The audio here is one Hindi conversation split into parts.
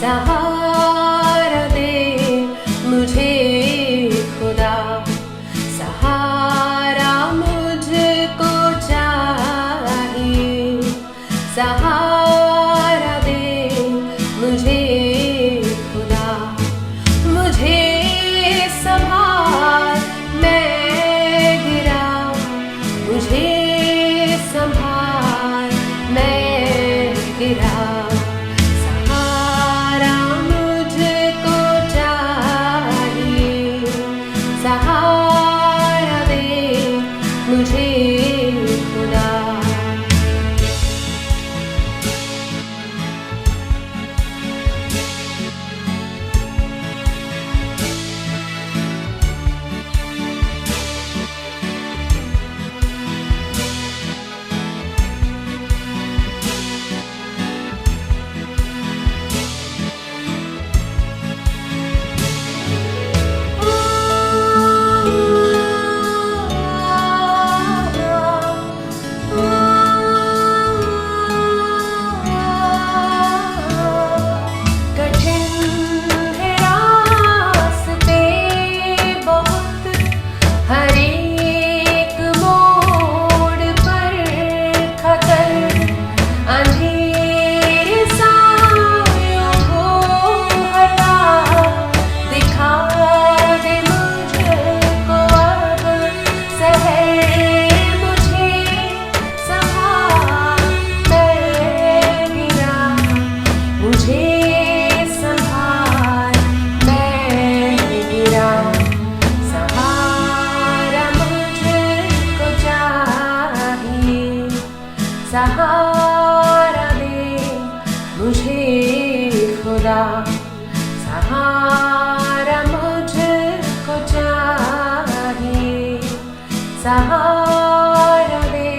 सहारा दे मुझे खुदा, सहारा मुझको चाहिए। सहारा दे मुझे खुदा, मुझे संभाल मैं गिरा, मुझे संभाल मैं गिरा। सहारा मुझको चाहिए, सहारा दे मुझे खुदा। सहारा दे मुझे खुदा, सहारा मुझको चाहिए। सहारा दे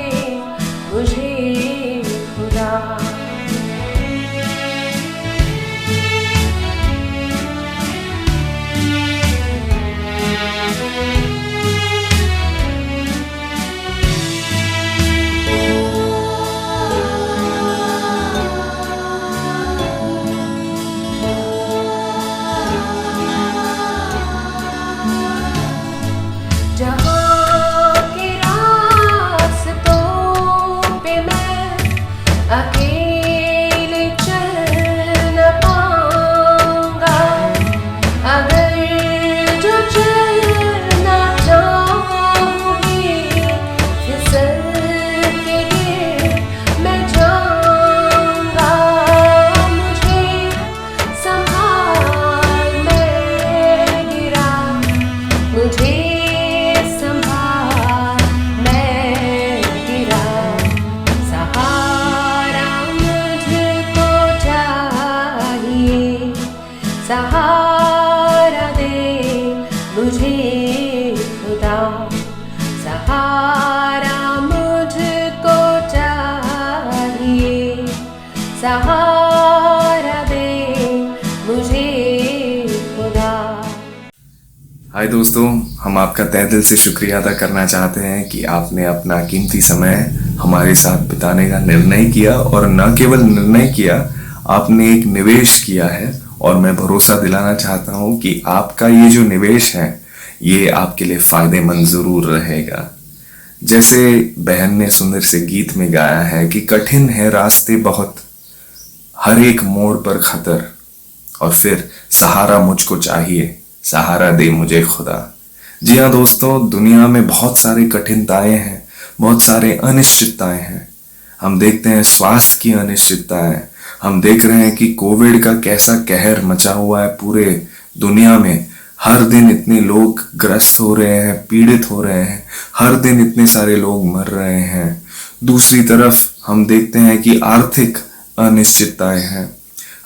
मुझे खुदा। जहाँ के रास्तों पे मैं अकेले चल न पाऊंगा, अगर जो चलना चाहूँगी फिसल के गिर मैं जाऊँगा। मुझे संभाल मैं गिरा, मुझे सहारा दे मुझे खुदा, सहारा मुझको चाहिए। सहारा दे मुझे खुदा। हाय दोस्तों, हम आपका तहे दिल से शुक्रिया अदा करना चाहते हैं कि आपने अपना कीमती समय हमारे साथ बिताने का निर्णय किया, और न केवल निर्णय किया, आपने एक निवेश किया है। और मैं भरोसा दिलाना चाहता हूं कि आपका ये जो निवेश है ये आपके लिए फायदेमंद जरूर रहेगा। जैसे बहन ने सुंदर से गीत में गाया है कि कठिन है रास्ते बहुत, हर एक मोड़ पर खतर, और फिर सहारा मुझको चाहिए, सहारा दे मुझे खुदा। जी हाँ दोस्तों, दुनिया में बहुत सारी कठिनताएं हैं, बहुत सारे अनिश्चितताएं हैं। हम देखते हैं स्वास्थ्य की अनिश्चितताएं, हम देख रहे हैं कि कोविड का कैसा कहर मचा हुआ है पूरे दुनिया में। हर दिन इतने लोग ग्रस्त हो रहे हैं, पीड़ित हो रहे हैं, हर दिन इतने सारे लोग मर रहे हैं। दूसरी तरफ हम देखते हैं कि आर्थिक अनिश्चितताएं हैं।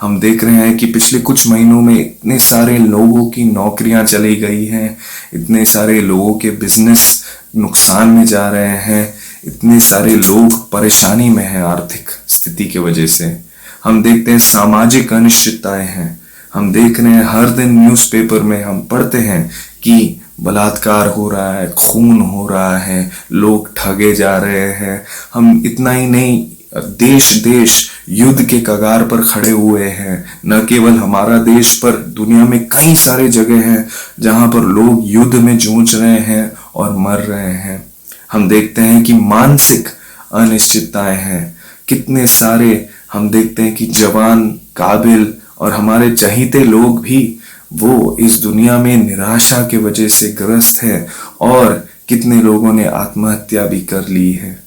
हम देख रहे हैं कि पिछले कुछ महीनों में इतने सारे लोगों की नौकरियां चली गई हैं, इतने सारे लोगों के बिजनेस नुकसान में जा रहे हैं, इतने सारे लोग परेशानी में हैं आर्थिक स्थिति की वजह से। हम देखते हैं सामाजिक अनिश्चितताएं हैं। हम देख रहे हैं हर दिन न्यूज़पेपर में हम पढ़ते हैं कि बलात्कार हो रहा है, खून हो रहा है, लोग ठगे जा रहे हैं। हम इतना ही नहीं, देश देश युद्ध के कगार पर खड़े हुए हैं। न केवल हमारा देश पर दुनिया में कई सारे जगह हैं जहां पर लोग युद्ध में जूझ रहे हैं और मर रहे हैं। हम देखते हैं कि मानसिक अनिश्चितताएं हैं। कितने सारे हम देखते हैं कि जवान, काबिल और हमारे चहीते लोग भी वो इस दुनिया में निराशा के वजह से ग्रस्त है और कितने लोगों ने आत्महत्या भी कर ली है।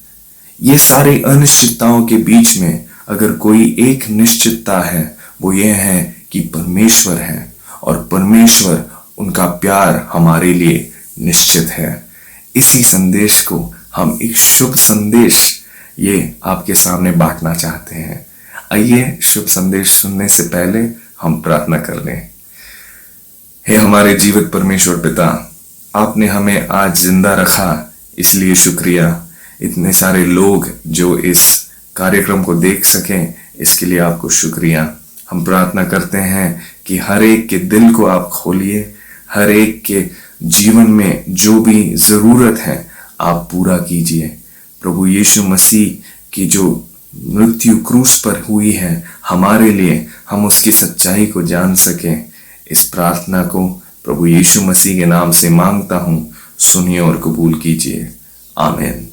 ये सारी अनिश्चितताओं के बीच में अगर कोई एक निश्चितता है वो ये है कि परमेश्वर है और परमेश्वर, उनका प्यार हमारे लिए निश्चित है। इसी संदेश को हम एक शुभ संदेश ये आपके सामने बांटना चाहते हैं। आइए शुभ संदेश सुनने से पहले हम प्रार्थना कर लें। हे हमारे जीवित परमेश्वर पिता, आपने हमें आज जिंदा रखा, इसलिए शुक्रिया। इतने सारे लोग जो इस कार्यक्रम को देख सकें, इसके लिए आपको शुक्रिया। हम प्रार्थना करते हैं कि हर एक के दिल को आप खोलिए, हर एक के जीवन में जो भी जरूरत है आप पूरा कीजिए। प्रभु यीशु मसीह की जो मृत्यु क्रूस पर हुई है हमारे लिए, हम उसकी सच्चाई को जान सकें। इस प्रार्थना को प्रभु यीशु मसीह के नाम से मांगता हूं, सुनिए और कबूल कीजिए, आमीन।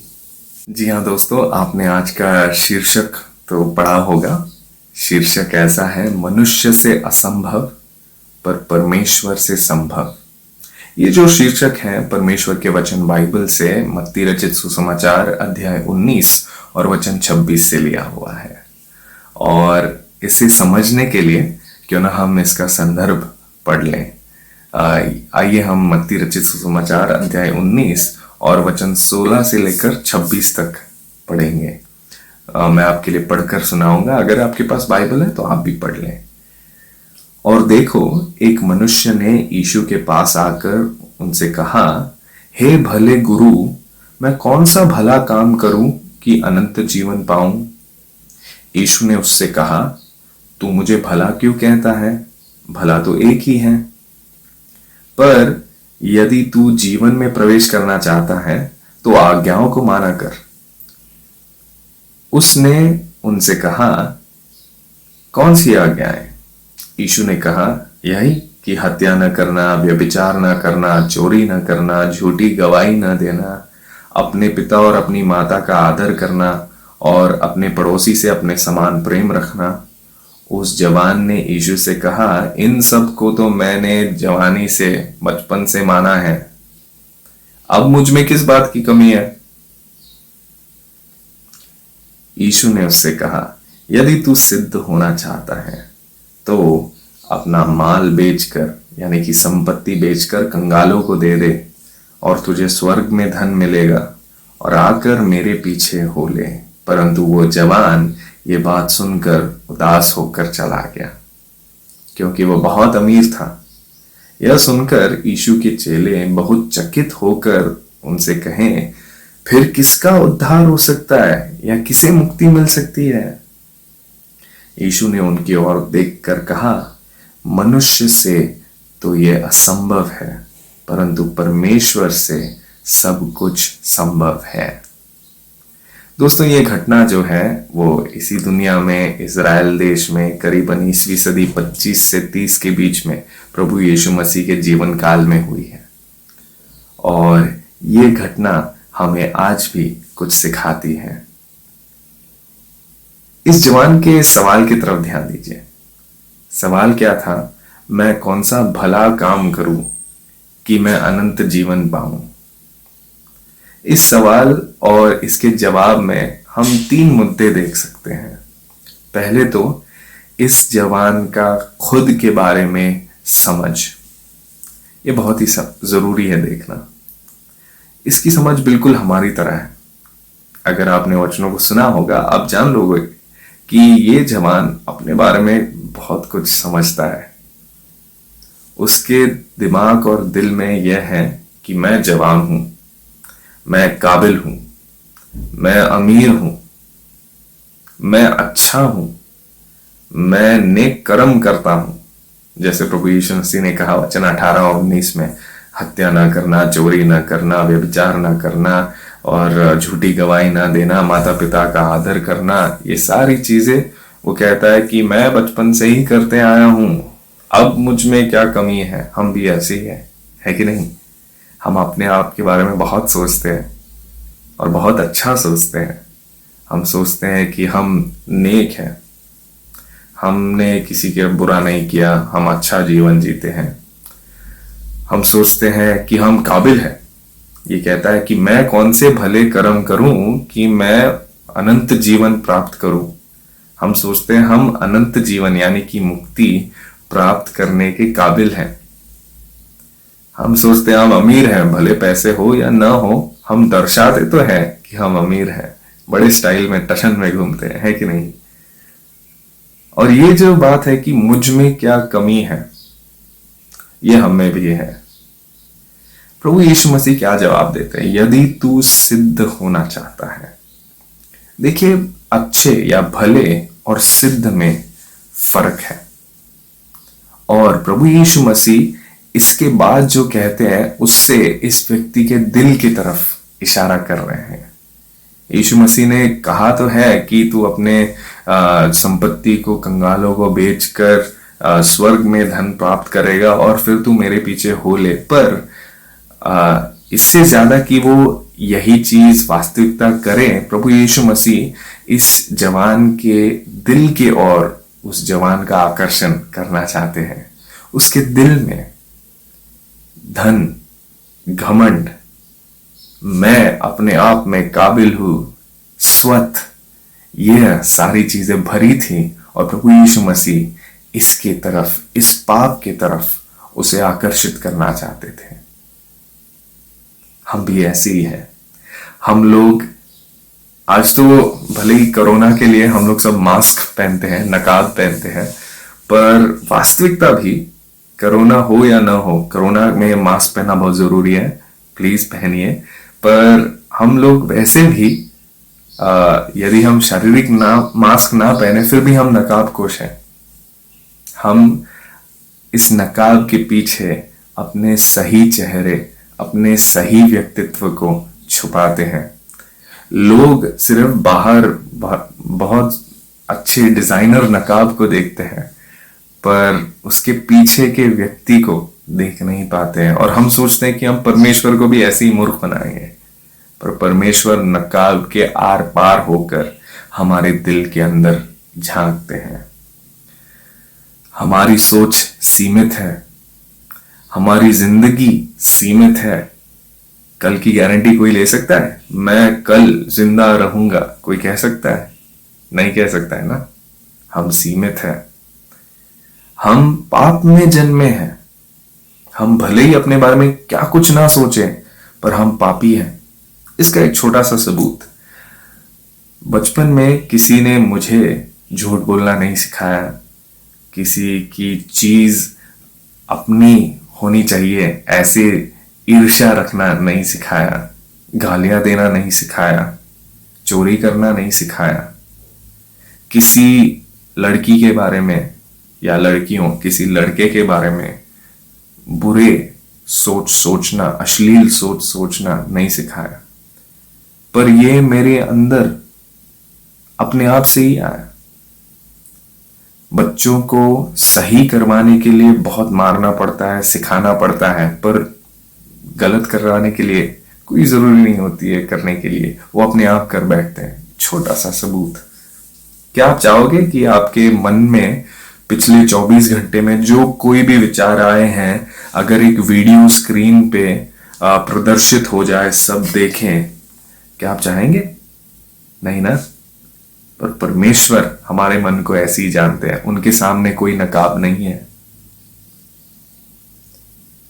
जी हाँ दोस्तों, आपने आज का शीर्षक तो पढ़ा होगा। शीर्षक ऐसा है, मनुष्य से असंभव पर परमेश्वर से संभव। ये जो शीर्षक है परमेश्वर के वचन बाइबल से मत्ती रचित सुसमाचार अध्याय 19 और वचन 26 से लिया हुआ है। और इसे समझने के लिए क्यों ना हम इसका संदर्भ पढ़ लें। आइए हम मत्ती रचित सुसमाचार अध्याय 19 और वचन 16 से लेकर 26 तक पढ़ेंगे। मैं आपके लिए पढ़कर सुनाऊंगा। अगर आपके पास बाइबल है तो आप भी पढ़ लें। और देखो, एक मनुष्य ने यीशु के पास आकर उनसे कहा, हे भले गुरु, मैं कौन सा भला काम करूं कि अनंत जीवन पाऊं? यीशु ने उससे कहा, तू मुझे भला क्यों कहता है? भला तो एक ही है। पर यदि तू जीवन में प्रवेश करना चाहता है तो आज्ञाओं को माना कर। उसने उनसे कहा, कौन सी आज्ञाएं? यीशु ने कहा, यही कि हत्या न करना, व्यभिचार न करना, चोरी न करना, झूठी गवाही न देना, अपने पिता और अपनी माता का आदर करना और अपने पड़ोसी से अपने समान प्रेम रखना। उस जवान ने यीशु से कहा, इन सब को तो मैंने जवानी से, बचपन से माना है। अब मुझ में किस बात की कमी है? यीशु ने उससे कहा, यदि तू सिद्ध होना चाहता है तो अपना माल बेचकर, यानी कि संपत्ति बेचकर कंगालों को दे दे और तुझे स्वर्ग में धन मिलेगा, और आकर मेरे पीछे हो ले। परंतु वो जवान ये बात सुनकर उदास होकर चला गया, क्योंकि वो बहुत अमीर था। यह सुनकर यीशु के चेले बहुत चकित होकर उनसे कहें, फिर किसका उद्धार हो सकता है या किसे मुक्ति मिल सकती है? यीशु ने उनकी ओर देखकर कहा, मनुष्य से तो यह असंभव है, परंतु परमेश्वर से सब कुछ संभव है। दोस्तों, ये घटना जो है वो इसी दुनिया में, इज़राइल देश में करीबन ईस्वी सदी 25 से 30 के बीच में प्रभु यीशु मसीह के जीवन काल में हुई है। और ये घटना हमें आज भी कुछ सिखाती है। इस जवान के सवाल की तरफ ध्यान दीजिए। सवाल क्या था? मैं कौन सा भला काम करूं कि मैं अनंत जीवन पाऊं? इस सवाल और इसके जवाब में हम 3 मुद्दे देख सकते हैं। पहले तो इस जवान का खुद के बारे में समझ, ये बहुत ही जरूरी है देखना। इसकी समझ बिल्कुल हमारी तरह है। अगर आपने वचनों को सुना होगा, आप जान लोगे कि ये जवान अपने बारे में बहुत कुछ समझता है। उसके दिमाग और दिल में यह है कि मैं जवान हूं, मैं काबिल हूं, मैं अमीर हूं, मैं अच्छा हूं, मैं नेक कर्म करता हूं। जैसे प्रभु यीशु मसीह ने कहा वचन 18 और 19 में, हत्या ना करना, चोरी ना करना, व्यभिचार ना करना और झूठी गवाही ना देना, माता पिता का आदर करना, ये सारी चीजें वो कहता है कि मैं बचपन से ही करते आया हूं, अब मुझ में क्या कमी है, हम भी ऐसे ही है कि नहीं। हम अपने आप के बारे में बहुत सोचते हैं और बहुत अच्छा सोचते हैं। हम सोचते हैं कि हम नेक हैं, हमने किसी के बुरा नहीं किया, हम अच्छा जीवन जीते हैं। हम सोचते हैं कि हम काबिल हैं। ये कहता है कि मैं कौन से भले कर्म करूं कि मैं अनंत जीवन प्राप्त करूं। हम सोचते हैं हम अनंत जीवन यानी कि मुक्ति प्राप्त करने के काबिल हैं। हम सोचते हैं हम अमीर हैं, भले पैसे हो या ना हो, हम दर्शाते तो हैं कि हम अमीर हैं, बड़े स्टाइल में टशन में घूमते हैं, है कि नहीं। और ये जो बात है कि मुझ में क्या कमी है, ये हम में भी है। प्रभु यीशु मसीह क्या जवाब देते हैं, यदि तू सिद्ध होना चाहता है। देखिए, अच्छे या भले और सिद्ध में फर्क है। और प्रभु यीशु मसीह इसके बाद जो कहते हैं उससे इस व्यक्ति के दिल की तरफ इशारा कर रहे हैं। यीशु मसीह ने कहा तो है कि तू अपने संपत्ति को, कंगालों को बेचकर स्वर्ग में धन प्राप्त करेगा और फिर तू मेरे पीछे हो ले। पर इससे ज्यादा कि वो यही चीज वास्तविकता करें, प्रभु यीशु मसीह इस जवान के दिल के ओर उस जवान का आकर्षण करना चाहते हैं। उसके दिल में धन, घमंड, मैं अपने आप में काबिल हूं, स्वत, यह सारी चीजें भरी थी। और प्रभु यीशु मसीह इसके तरफ, इस पाप के तरफ उसे आकर्षित करना चाहते थे। हम भी ऐसे ही हैं। हम लोग आज तो भले ही कोरोना के लिए हम लोग सब मास्क पहनते हैं, नकाब पहनते हैं, पर वास्तविकता भी कोरोना हो या ना हो, कोरोना में मास्क पहनना बहुत जरूरी है, प्लीज पहनिए। पर हम लोग वैसे भी यदि हम शारीरिक मास्क ना पहने फिर भी हम नकाबपोश हैं। हम इस नकाब के पीछे अपने सही चेहरे, अपने सही व्यक्तित्व को छुपाते हैं। लोग सिर्फ बाहर बहुत अच्छे डिजाइनर नकाब को देखते हैं पर उसके पीछे के व्यक्ति को देख नहीं पाते हैं। और हम सोचते हैं कि हम परमेश्वर को भी ऐसे ही मूर्ख बनाएंगे, पर परमेश्वर नकाब के आर पार होकर हमारे दिल के अंदर झांकते हैं। हमारी सोच सीमित है, हमारी जिंदगी सीमित है। कल की गारंटी कोई ले सकता है? मैं कल जिंदा रहूंगा कोई कह सकता है? नहीं कह सकता है ना। हम सीमित है, हम पाप में जन्मे हैं। हम भले ही अपने बारे में क्या कुछ ना सोचें पर हम पापी हैं। इसका एक छोटा सा सबूत, बचपन में किसी ने मुझे झूठ बोलना नहीं सिखाया, किसी की चीज अपनी होनी चाहिए ऐसे ईर्ष्या रखना नहीं सिखाया, गालियां देना नहीं सिखाया, चोरी करना नहीं सिखाया, किसी लड़की के बारे में या लड़कियों किसी लड़के के बारे में बुरे सोचना, अश्लील सोचना नहीं सिखाया। पर ये मेरे अंदर अपने आप से ही आया। बच्चों को सही करवाने के लिए बहुत मारना पड़ता है, सिखाना पड़ता है, पर गलत करवाने के लिए कोई जरूरी नहीं होती है करने के लिए, वो अपने आप कर बैठते हैं। छोटा सा सबूत, क्या आप चाहोगे कि आपके मन में पिछले 24 घंटे में जो कोई भी विचार आए हैं अगर एक वीडियो स्क्रीन पे प्रदर्शित हो जाए, सब देखें, क्या आप चाहेंगे? नहीं ना। पर परमेश्वर हमारे मन को ऐसे ही जानते हैं, उनके सामने कोई नकाब नहीं है।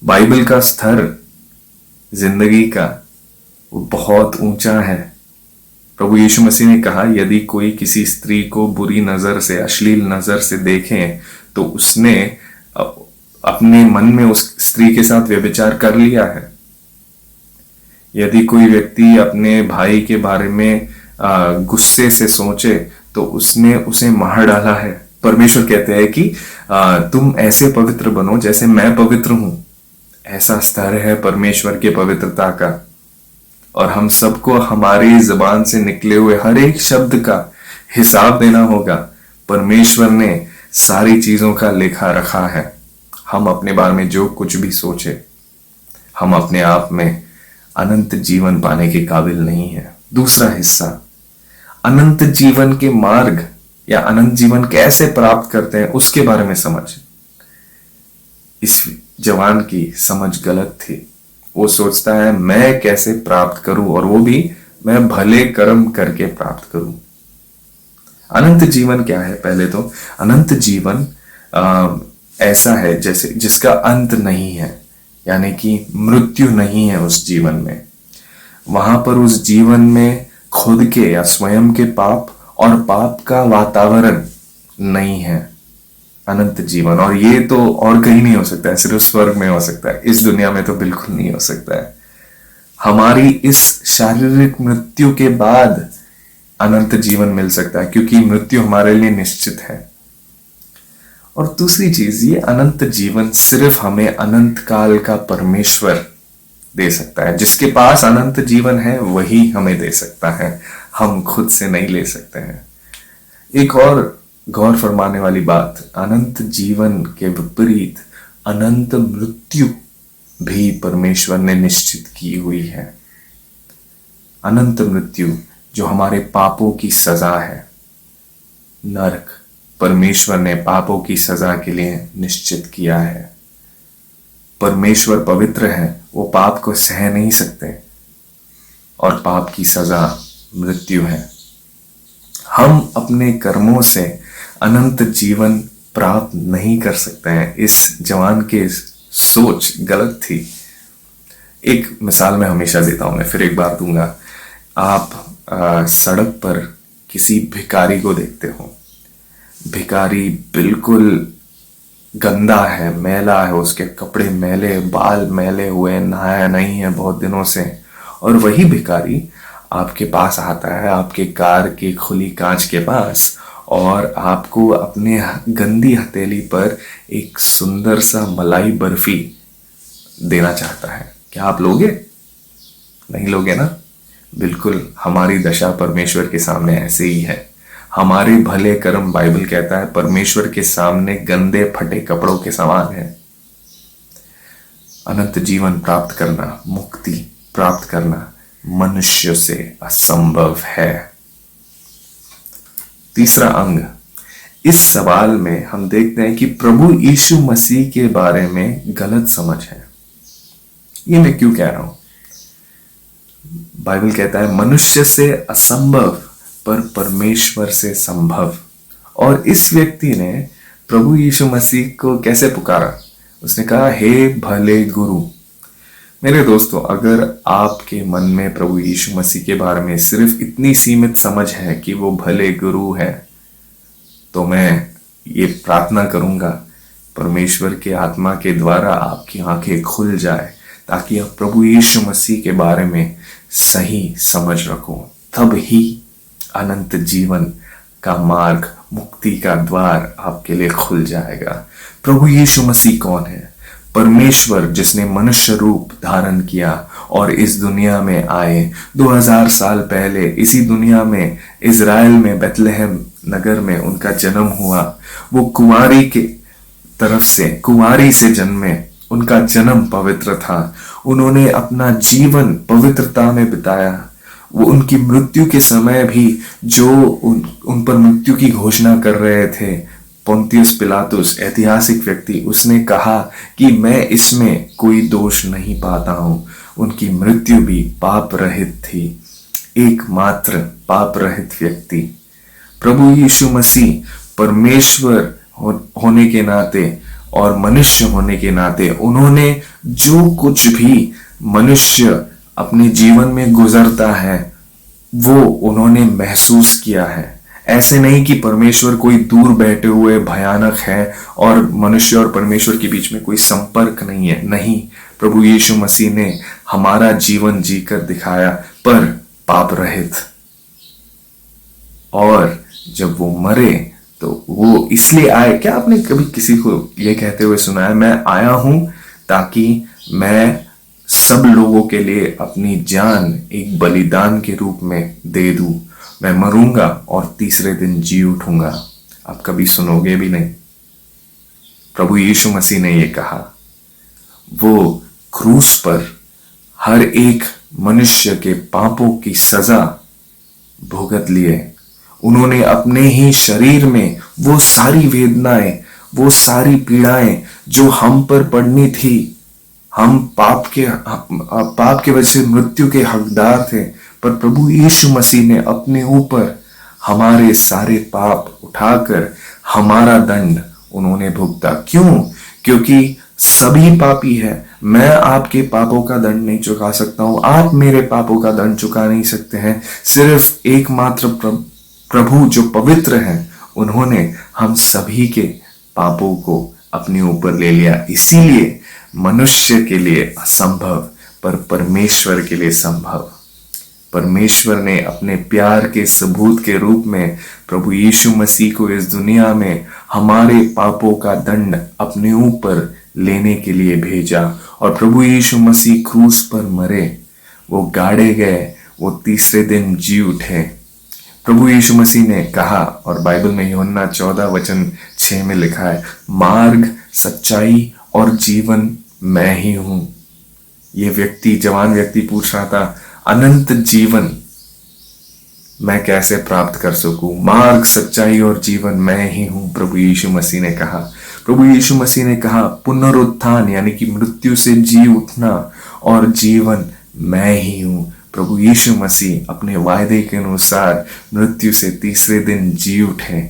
बाइबल का स्तर जिंदगी का वो बहुत ऊंचा है। प्रभु यीशु मसीह ने कहा, यदि कोई किसी स्त्री को बुरी नजर से, अश्लील नजर से देखे तो उसने अपने मन में उस स्त्री के साथ व्यभिचार कर लिया है। यदि कोई व्यक्ति अपने भाई के बारे में गुस्से से सोचे तो उसने उसे मार डाला है। परमेश्वर कहते हैं कि तुम ऐसे पवित्र बनो जैसे मैं पवित्र हूं। ऐसा स्तर है परमेश्वर के पवित्रता का। और हम सबको हमारी जुबान से निकले हुए हर एक शब्द का हिसाब देना होगा। परमेश्वर ने सारी चीजों का लेखा रखा है। हम अपने बारे में जो कुछ भी सोचे, हम अपने आप में अनंत जीवन पाने के काबिल नहीं है। दूसरा हिस्सा, अनंत जीवन के मार्ग या अनंत जीवन कैसे प्राप्त करते हैं उसके बारे में समझ। इस जवान की समझ गलत थी। वो सोचता है मैं कैसे प्राप्त करूं, और वो भी मैं भले कर्म करके प्राप्त करूं। अनंत जीवन क्या है? पहले तो अनंत जीवन ऐसा है जैसे जिसका अंत नहीं है, यानी कि मृत्यु नहीं है उस जीवन में। वहां पर उस जीवन में खुद के या स्वयं के पाप और पाप का वातावरण नहीं है। अनंत जीवन, और ये तो और कहीं नहीं हो सकता है, सिर्फ स्वर्ग में हो सकता है। इस दुनिया में तो बिल्कुल नहीं हो सकता है। हमारी इस शारीरिक मृत्यु के बाद अनंत जीवन मिल सकता है, क्योंकि मृत्यु हमारे लिए निश्चित है। और दूसरी चीज, ये अनंत जीवन सिर्फ हमें अनंत काल का परमेश्वर दे सकता है। जिसके पास अनंत जीवन है वही हमें दे सकता है, हम खुद से नहीं ले सकते हैं। एक और गौर फरमाने वाली बात, अनंत जीवन के विपरीत अनंत मृत्यु भी परमेश्वर ने निश्चित की हुई है। अनंत मृत्यु जो हमारे पापों की सजा है, नरक, परमेश्वर ने पापों की सजा के लिए निश्चित किया है। परमेश्वर पवित्र है, वो पाप को सह नहीं सकते, और पाप की सजा मृत्यु है। हम अपने कर्मों से अनंत जीवन प्राप्त नहीं कर सकते हैं। इस जवान की सोच गलत थी। एक मिसाल मैं हमेशा देता हूं, मैं फिर एक बार दूंगा। आप सड़क पर किसी भिखारी को देखते हो। भिखारी बिल्कुल गंदा है, मैला है, उसके कपड़े मैले, बाल मैले हुए, नहाया नहीं है बहुत दिनों से, और वही भिखारी आपके पास आता है, आपके कार की खुली कांच के पास, और आपको अपने गंदी हथेली पर एक सुंदर सा मलाई बर्फी देना चाहता है। क्या आप लोगे? नहीं लोगे ना? बिल्कुल हमारी दशा परमेश्वर के सामने ऐसे ही है। हमारे भले कर्म, बाइबल कहता है, परमेश्वर के सामने गंदे फटे कपड़ों के समान है। अनंत जीवन प्राप्त करना, मुक्ति प्राप्त करना मनुष्य से असंभव है। तीसरा अंग, इस सवाल में हम देखते हैं कि प्रभु यीशु मसीह के बारे में गलत समझ है। ये मैं क्यों कह रहा हूं? बाइबल कहता है मनुष्य से असंभव पर परमेश्वर से संभव। और इस व्यक्ति ने प्रभु यीशु मसीह को कैसे पुकारा? उसने कहा, हे भले गुरु। मेरे दोस्तों, अगर आपके मन में प्रभु यीशु मसीह के बारे में सिर्फ इतनी सीमित समझ है कि वो भले गुरु है, तो मैं ये प्रार्थना करूंगा परमेश्वर के आत्मा के द्वारा आपकी आंखें खुल जाए, ताकि आप प्रभु यीशु मसीह के बारे में सही समझ रखो। तब ही अनंत जीवन का मार्ग, मुक्ति का द्वार आपके लिए खुल जाएगा। प्रभु यीशु मसीह कौन है? परमेश्वर जिसने मनुष्य रूप धारण किया और इस दुनिया में आए। 2000 साल पहले इसी दुनिया में, इज़राइल में, बेथलेहम नगर में उनका जन्म हुआ। वो कुंवारी के तरफ से, कुंवारी से जन्मे। उनका जन्म पवित्र था। उन्होंने अपना जीवन पवित्रता में बिताया। वो उनकी मृत्यु के समय भी जो उन पर मृत्यु की घोषणा कर रहे थे, पोंतियस पिलातुस, ऐतिहासिक व्यक्ति, उसने कहा कि मैं इसमें कोई दोष नहीं पाता हूं। उनकी मृत्यु भी पाप रहित थी, एकमात्र पाप रहित व्यक्ति। प्रभु यीशु मसीह परमेश्वर होने के नाते और मनुष्य होने के नाते उन्होंने जो कुछ भी मनुष्य अपने जीवन में गुजरता है वो उन्होंने महसूस किया है। ऐसे नहीं कि परमेश्वर कोई दूर बैठे हुए भयानक है और मनुष्य और परमेश्वर के बीच में कोई संपर्क नहीं है। नहीं, प्रभु यीशु मसीह ने हमारा जीवन जीकर दिखाया, पर पाप रहित। और जब वो मरे तो वो इसलिए आए। क्या आपने कभी किसी को ये कहते हुए सुना है, मैं आया हूं ताकि मैं सब लोगों के लिए अपनी जान एक बलिदान के रूप में दे दूं, मैं मरूंगा और तीसरे दिन जी उठूंगा। आप कभी सुनोगे भी नहीं। प्रभु यीशु मसीह ने यह कहा। वो क्रूस पर हर एक मनुष्य के पापों की सजा भुगत लिए। उन्होंने अपने ही शरीर में वो सारी वेदनाएं, वो सारी पीड़ाएं जो हम पर पड़नी थी। हम पाप के वजह से मृत्यु के हकदार थे, पर प्रभु यीशु मसीह ने अपने ऊपर हमारे सारे पाप उठाकर हमारा दंड उन्होंने भुगता। क्यों? क्योंकि सभी पापी है। मैं आपके पापों का दंड नहीं चुका सकता हूं, आप मेरे पापों का दंड चुका नहीं सकते हैं। सिर्फ एकमात्र प्रभु जो पवित्र हैं, उन्होंने हम सभी के पापों को अपने ऊपर ले लिया। इसीलिए मनुष्य के लिए असंभव पर परमेश्वर के लिए संभव। परमेश्वर ने अपने प्यार के सबूत के रूप में प्रभु यीशु मसीह को इस दुनिया में हमारे पापों का दंड अपने ऊपर लेने के लिए भेजा। और प्रभु यीशु मसीह क्रूस पर मरे, वो गाड़े गए, वो तीसरे दिन जी उठे। प्रभु यीशु मसीह ने कहा, और बाइबल में यूहन्ना 14:6 में लिखा है, मार्ग, सच्चाई और जीवन मैं ही हूं। ये जवान व्यक्ति पूछ रहा था, अनंत जीवन मैं कैसे प्राप्त कर सकूं? मार्ग, सच्चाई और जीवन मैं ही हूं, प्रभु यीशु मसीह ने कहा। प्रभु यीशु मसीह ने कहा, पुनरुत्थान यानी कि मृत्यु से जी उठना और जीवन मैं ही हूं। प्रभु यीशु मसीह अपने वायदे के अनुसार मृत्यु से तीसरे दिन जी उठे।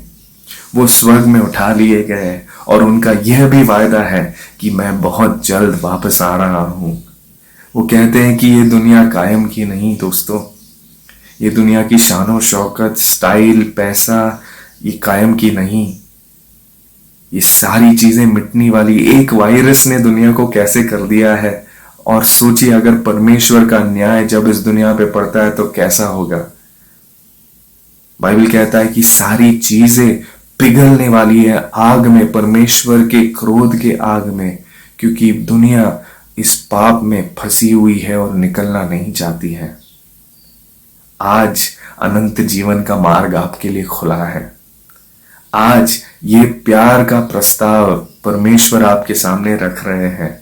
वो स्वर्ग में उठा लिए गए और उनका यह भी वायदा है कि मैं बहुत जल्द वापस आ रहा हूं। वो कहते हैं कि ये दुनिया कायम की नहीं दोस्तों, ये दुनिया की शानो शौकत, स्टाइल, पैसा, ये कायम की नहीं। ये सारी चीजें मिटने वाली। एक वायरस ने दुनिया को कैसे कर दिया है, और सोचिए अगर परमेश्वर का न्याय जब इस दुनिया पे पड़ता है तो कैसा होगा। बाइबल कहता है कि सारी चीजें पिघलने वाली है आग में, परमेश्वर के क्रोध के आग में, क्योंकि दुनिया इस पाप में फंसी हुई है और निकलना नहीं चाहती है। आज अनंत जीवन का मार्ग आपके लिए खुला है। आज ये प्यार का प्रस्ताव परमेश्वर आपके सामने रख रहे हैं।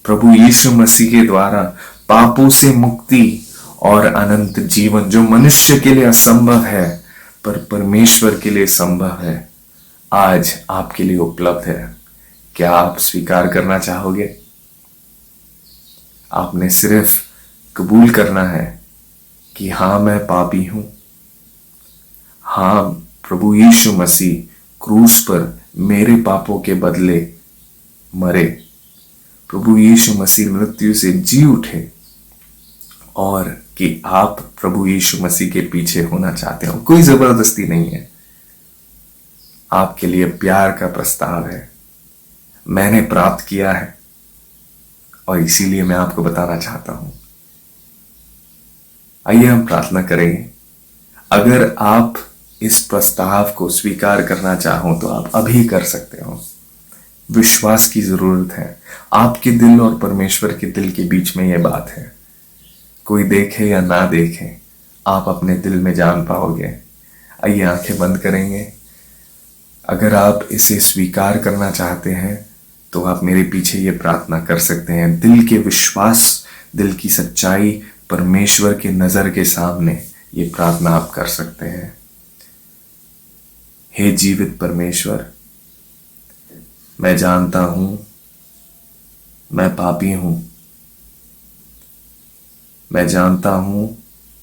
प्रभु यीशु मसीह के द्वारा पापों से मुक्ति और अनंत जीवन, जो मनुष्य के लिए असंभव है पर परमेश्वर के लिए संभव है, आज आपके लिए उपलब्ध है। क्या आप स्वीकार करना चाहोगे? आपने सिर्फ कबूल करना है कि हाँ मैं पापी हूं, हाँ प्रभु यीशु मसीह क्रूस पर मेरे पापों के बदले मरे, प्रभु यीशु मसीह मृत्यु से जी उठे, और कि आप प्रभु यीशु मसीह के पीछे होना चाहते हो। कोई जबरदस्ती नहीं है, आपके लिए प्यार का प्रस्ताव है। मैंने प्राप्त किया है और इसीलिए मैं आपको बताना चाहता हूं। आइए हम प्रार्थना करेंगे। अगर आप इस प्रस्ताव को स्वीकार करना चाहो तो आप अभी कर सकते हो। विश्वास की जरूरत है। आपके दिल और परमेश्वर के दिल के बीच में यह बात है। कोई देखे या ना देखे, आप अपने दिल में जान पाओगे। आइए आंखें बंद करेंगे। अगर आप इसे स्वीकार करना चाहते हैं तो आप मेरे पीछे ये प्रार्थना कर सकते हैं। दिल के विश्वास, दिल की सच्चाई, परमेश्वर के नजर के सामने ये प्रार्थना आप कर सकते हैं। हे जीवित परमेश्वर, मैं जानता हूं मैं पापी हूं। मैं जानता हूं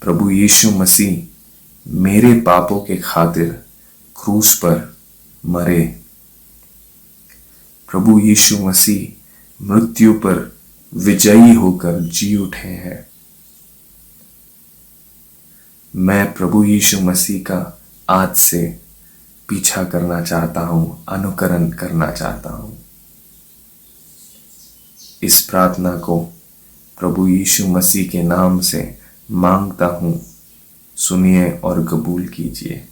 प्रभु यीशु मसीह मेरे पापों के खातिर क्रूस पर मरे। प्रभु यीशु मसीह मृत्यु पर विजयी होकर जी उठे हैं। मैं प्रभु यीशु मसीह का आज से पीछा करना चाहता हूं, अनुकरण करना चाहता हूं। इस प्रार्थना को प्रभु यीशु मसीह के नाम से मांगता हूं, सुनिए और कबूल कीजिए।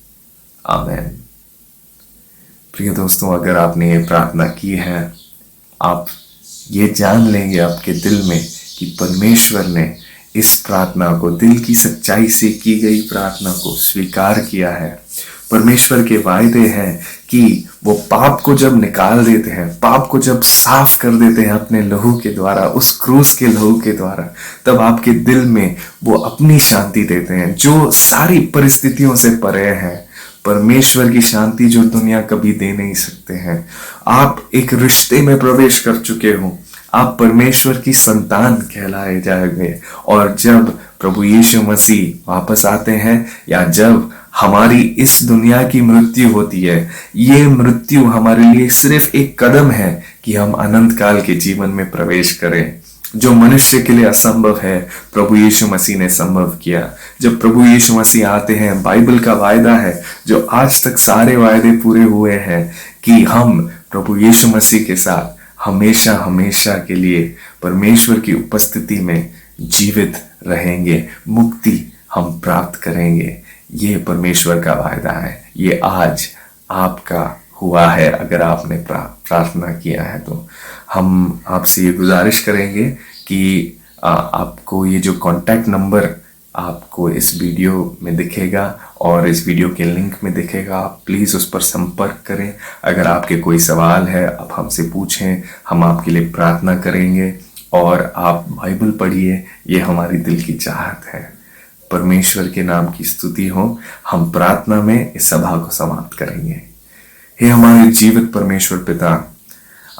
आमीन। प्रिय दोस्तों, अगर आपने ये प्रार्थना की है, आप ये जान लेंगे आपके दिल में कि परमेश्वर ने इस प्रार्थना को, दिल की सच्चाई से की गई प्रार्थना को स्वीकार किया है। परमेश्वर के वायदे हैं कि वो पाप को जब निकाल देते हैं, पाप को जब साफ कर देते हैं अपने लहू के द्वारा, उस क्रूस के लहू के द्वारा, तब आपके दिल में वो अपनी शांति देते हैं जो सारी परिस्थितियों से परे है। परमेश्वर की शांति जो दुनिया कभी दे नहीं सकते हैं। आप एक रिश्ते में प्रवेश कर चुके हो, आप परमेश्वर की संतान कहलाए जाएंगे। और जब प्रभु यीशु मसीह वापस आते हैं या जब हमारी इस दुनिया की मृत्यु होती है, ये मृत्यु हमारे लिए सिर्फ एक कदम है कि हम अनंत काल के जीवन में प्रवेश करें। जो मनुष्य के लिए असंभव है, प्रभु यीशु मसीह ने संभव किया। जब प्रभु यीशु मसीह आते हैं, बाइबल का वायदा है जो आज तक सारे वायदे पूरे हुए हैं कि हम प्रभु यीशु मसीह के साथ हमेशा हमेशा के लिए परमेश्वर की उपस्थिति में जीवित रहेंगे, मुक्ति हम प्राप्त करेंगे। ये परमेश्वर का वायदा है, ये आज आपका हुआ है अगर आपने प्रार्थना किया है। तो हम आपसे ये गुजारिश करेंगे कि आपको ये जो कॉन्टैक्ट नंबर आपको इस वीडियो में दिखेगा और इस वीडियो के लिंक में दिखेगा, आप प्लीज़ उस पर संपर्क करें। अगर आपके कोई सवाल है आप हमसे पूछें, हम आपके लिए प्रार्थना करेंगे और आप बाइबल पढ़िए, ये हमारी दिल की चाहत है। परमेश्वर के नाम की स्तुति हो। हम प्रार्थना में इस सभा को समाप्त करेंगे। हे हमारे जीवित परमेश्वर पिता,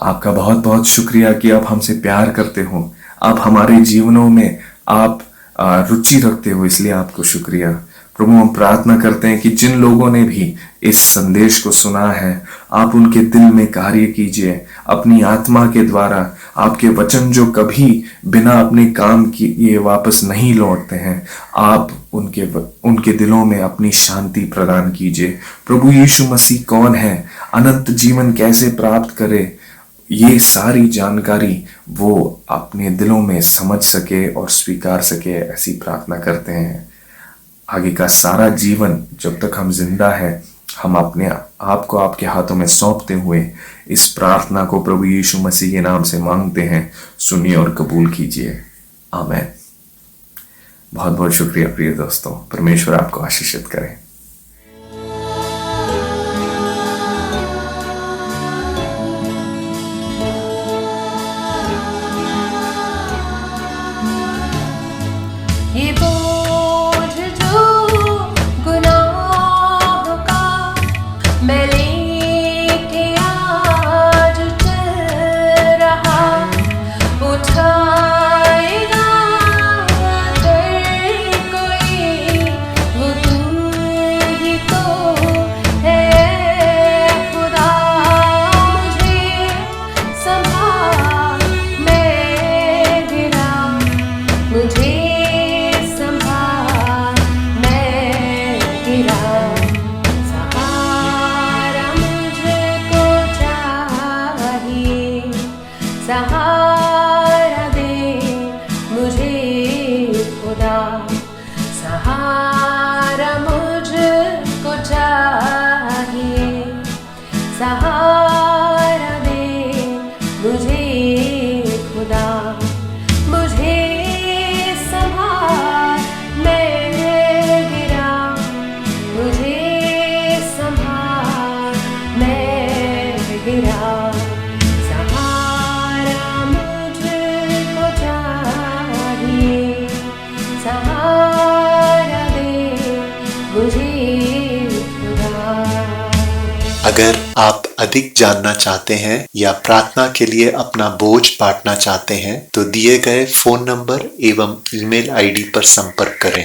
आपका बहुत बहुत शुक्रिया कि आप हमसे प्यार करते हो, आप हमारे जीवनों में आप रुचि रखते हो, इसलिए आपको शुक्रिया। प्रभु हम प्रार्थना करते हैं कि जिन लोगों ने भी इस संदेश को सुना है, आप उनके दिल में कार्य कीजिए अपनी आत्मा के द्वारा। आपके वचन जो कभी बिना अपने काम किए वापस नहीं लौटते हैं, आप उनके दिलों में अपनी शांति प्रदान कीजिए। प्रभु यीशु मसीह कौन है, अनंत जीवन कैसे प्राप्त करे, ये सारी जानकारी वो अपने दिलों में समझ सके और स्वीकार सके, ऐसी प्रार्थना करते हैं। आगे का सारा जीवन जब तक हम जिंदा है, हम अपने आप को आपके हाथों में सौंपते हुए इस प्रार्थना को प्रभु यीशु मसीह के नाम से मांगते हैं। सुनिए और कबूल कीजिए, आमीन। बहुत बहुत शुक्रिया प्रिय दोस्तों, परमेश्वर आपको आशीषित करे। ये बोझ जो गुनाहों का मैं लेके आज चल रहा, उठाएगा अगर कोई, वो तू ही तो है खुदा। मुझे संभाल, मैं गिरा, मुझे सहारा दे मुझे खुदा, सहारा मुझको चाहिए, सहारा दे मुझे खुदा। मुझे संभाल, मैं गिरा, मुझे संभाल, मैं गिरा, अगर आप अधिक जानना चाहते हैं या प्रार्थना के लिए अपना बोझ बांटना चाहते हैं तो दिए गए फोन नंबर एवं ईमेल आईडी पर संपर्क करें।